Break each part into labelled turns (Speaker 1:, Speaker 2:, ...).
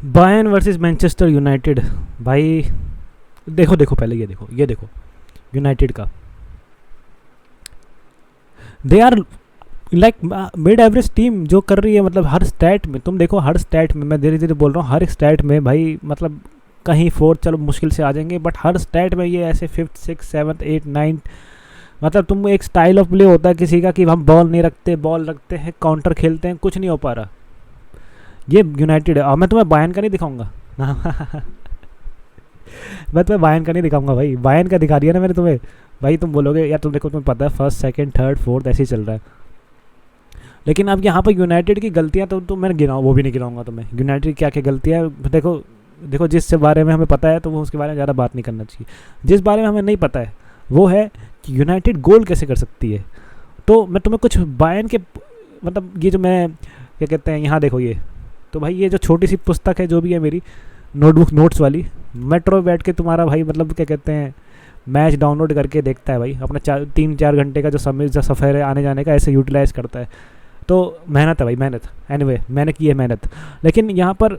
Speaker 1: Bayern versus Manchester United. भाई देखो देखो, पहले ये देखो यूनाइटेड का, they are like mid average team जो कर रही है, मतलब हर स्टैट में तुम देखो, हर स्टैट में, मैं धीरे धीरे बोल रहा हूँ, हर एक स्टैट में भाई, मतलब कहीं फोर्थ चलो मुश्किल से आ जाएंगे, बट हर स्टैट में ये ऐसे fifth six seventh eight ninth, मतलब तुम एक स्टाइल ऑफ प्ले होता है किसी का कि हम बॉल नहीं रखते, बॉल रखते हैं, काउंटर खेलते हैं, कुछ नहीं हो पा रहा। ये यूनाइटेड है। और मैं तुम्हें बायर्न का नहीं दिखाऊंगा मैं तुम्हें बायर्न का नहीं दिखाऊंगा भाई, बायर्न का दिखा दिया ना मैंने तुम्हें। भाई तुम बोलोगे यार, तुम देखो, तुम्हें पता है फर्स्ट सेकंड थर्ड फोर्थ ऐसे ही चल रहा है, लेकिन अब यहाँ पर यूनाइटेड की गलतियाँ तो मैं गिनाऊँ, वो भी नहीं गिनाऊंगा तुम्हें। यूनाइटेड की क्या क्या गलतियाँ, देखो देखो, जिस बारे में हमें पता है तो वो उसके बारे में ज़्यादा बात नहीं करना चाहिए। जिस बारे में हमें नहीं पता है वो है कि यूनाइटेड गोल कैसे कर सकती है। तो मैं तुम्हें कुछ बायर्न के, मतलब ये जो मैं क्या कहते हैं, यहाँ देखो ये, तो भाई ये जो छोटी सी पुस्तक है जो भी है मेरी नोटबुक नोट्स वाली, मेट्रो बैठ के तुम्हारा भाई, मतलब क्या कहते हैं, मैच डाउनलोड करके देखता है भाई, अपना 3-4 घंटे का जो समय, जो सफ़र है आने जाने का, ऐसे यूटिलाइज़ करता है। तो मेहनत है भाई, मेहनत। एनीवे मैंने की है मेहनत, लेकिन यहाँ पर,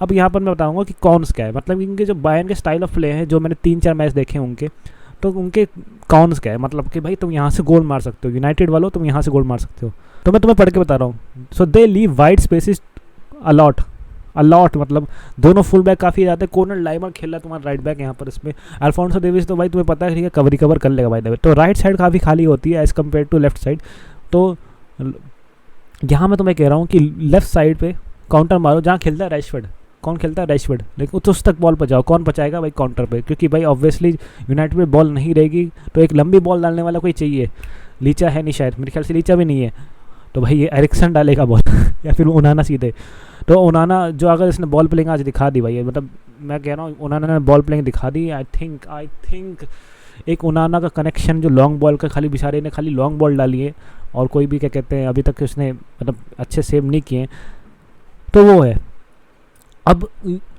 Speaker 1: अब यहाँ पर मैं बताऊँगा कि कॉन्स क्या है, मतलब इनके जो बायर्न के स्टाइल ऑफ प्ले हैं, जो मैंने 3-4 मैच देखे हैं उनके, तो उनके कॉन्स क्या है, मतलब कि भाई तुम यहाँ से गोल मार सकते हो, यूनाइटेड वालों तुम यहाँ से गोल मार सकते हो। तो मैं तुम्हें पढ़ के बता रहा हूँ। सो दे लीव वाइड स्पेसिस अलॉट, मतलब दोनों फुल बैक काफ़ी जाते हैं। कोनर लाइमर खेल रहा है तुम्हारा राइट बैक यहाँ पर, इसमें अल्फोंसो डेविस तो भाई तुम्हें पता है ठीक है, कवर कर लेगा भाई। तो राइट साइड काफ़ी खाली होती है as compared to left side. तो यहाँ मैं तुम्हें कह रहा हूँ कि लेफ्ट साइड पे काउंटर मारो, जहाँ खेलता है रैशफोर्ड। कौन खेलता है? रैशफोर्ड। लेकिन उस तक बॉल पहुँचाओ, कौन पहुँचाएगा भाई? काउंटर पे, क्योंकि भाई ऑब्वियसली यूनाइटेड में बॉल नहीं रहेगी, तो एक लंबी बॉल डालने वाला कोई चाहिए। लीचा है नहीं शायद, मेरे ख्याल से लीचा भी नहीं है, तो भाई ये एरिक्सन डालेगा बॉल या फिर ओनाना सीधे। तो ओनाना जो, अगर इसने बॉल प्लेइंग आज दिखा दी भाई, मतलब मैं कह रहा हूँ ओनाना ने बॉल प्लेइंग दिखा दी। आई थिंक एक ओनाना का कनेक्शन जो लॉन्ग बॉल का, खाली बेचारे ने खाली लॉन्ग बॉल डाली है और कोई भी क्या कहते हैं अभी तक उसने मतलब अच्छे सेव नहीं किए, तो वो है। अब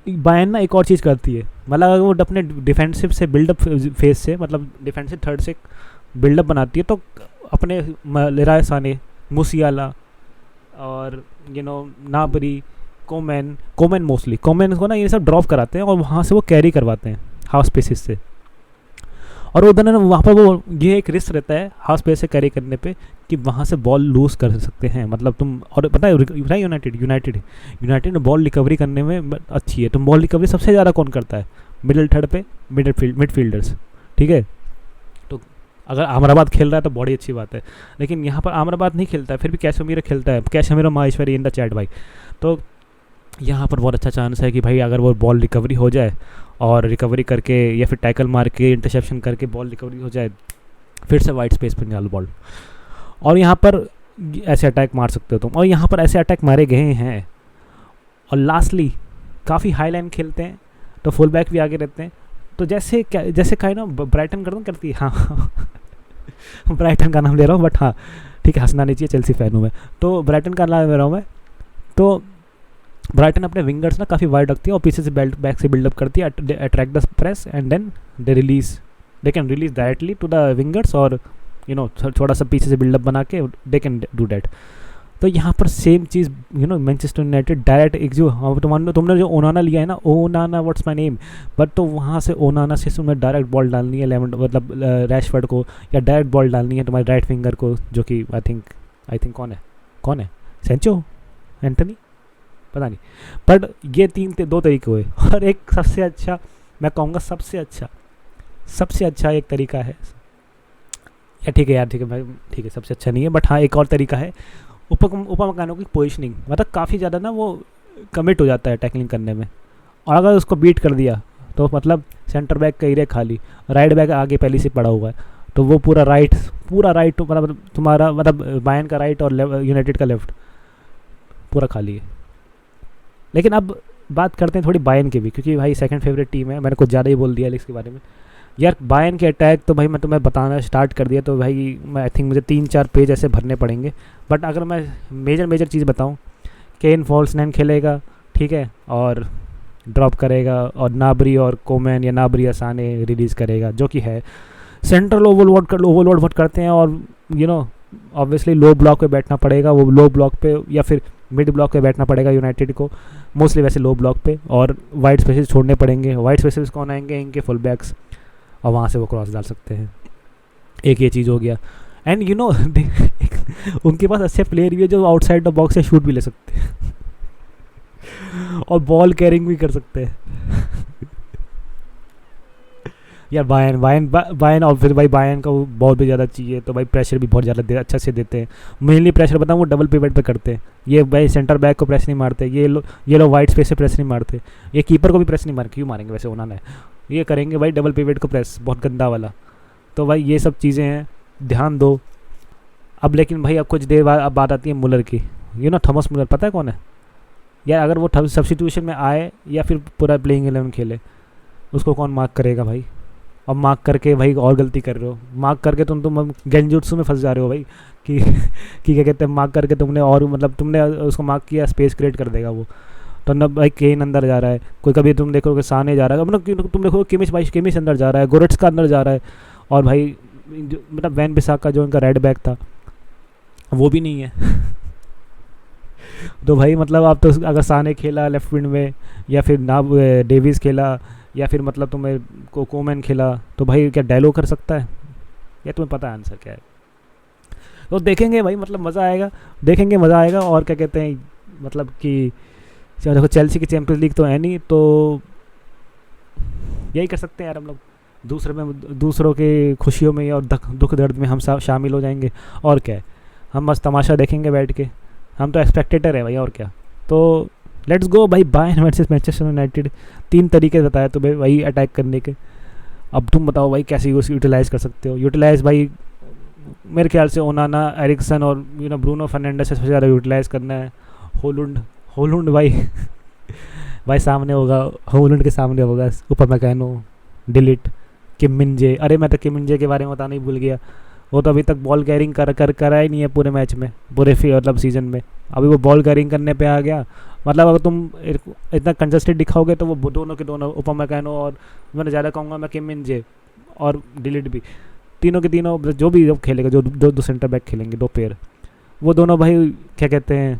Speaker 1: बायर्न ना एक और चीज़ करती है, मतलब अगर वो अपने डिफेंसिव से बिल्डअप फेज से, मतलब डिफेंसिव थर्ड से बिल्डअप बनाती है, तो अपने लेराय साने, मुसियाला और नाबरी, कोमैन मोस्टली कोमैन को ना ये सब ड्रॉप कराते हैं और वहाँ से वो कैरी करवाते हैं हाफ स्पेसिस से। और उधर ना वहाँ पर वो ये एक रिस्क रहता है हाफ स्पेस से कैरी करने पे कि वहाँ से बॉल लूज़ कर सकते हैं, मतलब तुम। और पता है यूनाइटेड बॉल रिकवरी करने में अच्छी है। तुम बॉल रिकवरी सबसे ज़्यादा कौन करता है? मिडिल थर्ड पे मिडफील्डर्स, ठीक है। तो अगर अमराबाद खेल रहा है तो बड़ी अच्छी बात है, लेकिन यहाँ पर अमराबाद नहीं खेलता है, फिर भी कैशमीरा खेलता है, कैशमीरा माहेश्वरी इन द चैट भाई। तो यहाँ पर बहुत अच्छा चांस है कि भाई अगर वो बॉल रिकवरी हो जाए और रिकवरी करके या फिर टैकल मार के इंटरसेप्शन करके बॉल रिकवरी हो जाए, फिर से वाइट स्पेस पर निकालो बॉल, और यहाँ पर ऐसे अटैक मार सकते हो तुम। और यहाँ पर ऐसे अटैक मारे गए हैं। और लास्टली काफ़ी हाई लाइन खेलते हैं, तो फुल बैक भी आगे रहते हैं। तो जैसे ब्राइटन करती है, हाँ ब्राइटन का नाम ले रहा हूँ, बट हाँ ठीक है, हंसना नहीं चाहिए, चेल्सी फ़ैन हूँ मैं, तो ब्राइटन का नाम ले रहा हूँ मैं। तो ब्राइटन अपने विंगर्स ना काफ़ी वाइड रखती है और पीछे से बैक से बिल्डअप करती है, attract the press and then they can release directly to the wingers, और थोड़ा सा पीछे से बिल्डअप बना के दे कैन डू डैट। तो यहाँ पर सेम चीज़ मैनचेस्टर यूनाइटेड डायरेक्ट एक जो तुमने जो ओनाना लिया है ना, ओनाना व्हाट्स माय नेम, बट तो वहाँ से ओनाना से तुम्हें डायरेक्ट बॉल डालनी है मतलब रैशफोर्ड को, या डायरेक्ट बॉल डालनी है तुम्हारे राइट फिंगर को, जो कि आई थिंक कौन है सेंचो, एंटनी, पता नहीं, बट ये दो तरीके हुए। और एक सबसे अच्छा, मैं कहूँगा सबसे अच्छा एक तरीका है, या ठीक है यार, ठीक है सबसे अच्छा नहीं है, बट हाँ एक और तरीका है, उपमकानों की पोजिशनिंग। मतलब काफ़ी ज़्यादा ना वो कमिट हो जाता है टैकलिंग करने में, और अगर उसको बीट कर दिया तो मतलब सेंटर बैक का एरिया खाली, राइट बैक आगे पहले से पड़ा हुआ है, तो वो पूरा राइट मतलब तुम्हारा, मतलब बायर्न का राइट और यूनाइटेड का लेफ्ट पूरा खाली है। लेकिन अब बात करते हैं थोड़ी बायर्न की भी, क्योंकि भाई सेकंड फेवरेट टीम है, मैंने कुछ ज़्यादा ही बोल दिया इसके बारे में यार। बायर्न के अटैक तो भाई मैं तुम्हें बताना स्टार्ट कर दिया तो भाई मैं आई थिंक मुझे 3-4 पेज ऐसे भरने पड़ेंगे। बट अगर मैं मेजर चीज़ बताऊं, केन फॉल्सनैन खेलेगा, ठीक है, और ड्रॉप करेगा, और नाबरी और कोमैन या नाबरी असाने रिलीज़ करेगा, जो कि है सेंट्रल ओवरलोड करते हैं, और ऑब्वियसली लो ब्लॉक पे बैठना पड़ेगा, वो लो ब्लॉक पे, या फिर मिड ब्लॉक पे बैठना पड़ेगा यूनाइटेड को, मोस्टली वैसे लो ब्लॉक पे, और वाइड स्पेसेस छोड़ने पड़ेंगे। वाइड स्पेसेस कौन आएंगे, इनके फुल बैक्स, और वहाँ से वो क्रॉस डाल सकते हैं। एक ये चीज़ हो गया। एंड यू नो उनके पास अच्छे प्लेयर भी है जो आउटसाइड द बॉक्स से शूट भी ले सकते हैं और बॉल कैरिंग भी कर सकते हैं यार बायन बायन बायन और फिर भाई बायन का वो बहुत भी ज़्यादा चाहिए, तो भाई प्रेशर भी बहुत ज़्यादा अच्छा से देते हैं। मेनली प्रेशर बताऊँ वो डबल पिवट पे करते हैं। ये भाई सेंटर बैक को प्रेस नहीं मारते, ये लोग वाइड स्पेस से प्रेस नहीं मारते, ये कीपर को भी प्रेस नहीं मार, क्यों मारेंगे वैसे उन्होंने, ये करेंगे भाई डबल पिवट को प्रेस, बहुत गंदा वाला। तो भाई ये सब चीज़ें हैं, ध्यान दो। अब लेकिन भाई अब कुछ देर बाद अब बात आती है मुलर की। थॉमस मुलर पता है कौन है यार? अगर वो सब्स्टिट्यूशन में आए या फिर पूरा प्लेइंग 11 खेले, उसको कौन मार्क करेगा भाई? अब मार्क करके भाई और गलती कर रहे हो, मार्क करके तुम गेंजुत्सु में फंस जा रहे हो भाई कि कि क्या कहते हैं, मार्क करके तुमने और मतलब तुमने उसको मार्क किया, स्पेस क्रिएट कर देगा वो। तो न भाई केन अंदर जा रहा है, कोई कभी तुम देखोगे साने जा रहा है, मतलब तुम देखो किमिच अंदर जा रहा है, गोरेट्स का अंदर जा रहा है, और भाई मतलब वैन बिसाका जो इनका रेड बैक था वो भी नहीं है तो भाई मतलब आप तो अगर साने खेला लेफ्ट विंग में, या फिर ना डेविस खेला, या फिर मतलब तुम्हें कोमैन खेला, तो भाई क्या डैलो कर सकता है? या तुम्हें पता है आंसर क्या है? तो देखेंगे भाई, मतलब मज़ा आएगा, देखेंगे मज़ा आएगा। और क्या कहते हैं, मतलब कि देखो चेल्सी की चैंपियंस लीग तो है नहीं, तो यही कर सकते हैं यार हम लोग, दूसरों के खुशियों में और दुख दर्द में हम शामिल हो जाएंगे। और क्या है, हम बस तमाशा देखेंगे बैठ के, हम तो एक्सपेक्टेटर है भाई, और क्या। तो लेट्स गो भाई, बायर्न वर्सेस मैनचेस्टर यूनाइटेड। 3 तरीके बताया तुम्हें भाई अटैक करने के, अब तुम बताओ भाई कैसे यूटिलाइज़ कर सकते हो। यूटिलाइज़ भाई मेरे ख्याल से ओनाना, एरिक्सन और ब्रूनो फर्नांडिस से सबसे ज़्यादा यूटिलाइज़ करना है। होलुंड भाई भाई सामने होगा, होलुंड के सामने होगा उपमैकेनो, डिलीट, किम मिन-जे। अरे मैं तो किम मिन-जे के बारे में बताना ही भूल गया, वो तो अभी तक बॉल कैरिंग करा ही नहीं है पूरे मैच में, पूरे मतलब सीज़न में। अभी वो बॉल कैरिंग करने पे आ गया। मतलब अगर तुम इतना कंजस्टेड दिखाओगे तो वो दोनों के दोनों, उपमैकेनो और मैंने ज़्यादा कहूँगा मैं किम मिन-जे और डिलीट भी, तीनों के तीनों जो भी खेलेगा, जो दो सेंटर बैक खेलेंगे, 2 पेयर, वो दोनों भाई क्या कहते हैं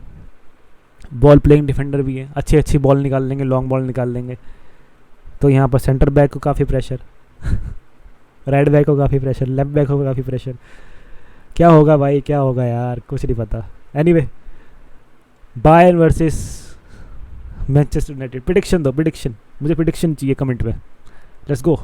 Speaker 1: बॉल प्लेइंग डिफेंडर भी है, अच्छी बॉल निकाल लेंगे, लॉन्ग बॉल निकाल लेंगे। तो यहाँ पर सेंटर बैक को काफ़ी प्रेशर राइट बैक को काफ़ी प्रेशर, लेफ्ट बैक को काफ़ी प्रेशर। क्या होगा भाई, क्या होगा यार, कुछ नहीं पता। Anyway, Bayern versus Manchester United, prediction दो, प्रेडिक्शन, मुझे प्रेडिक्शन चाहिए कमेंट में। Let's go.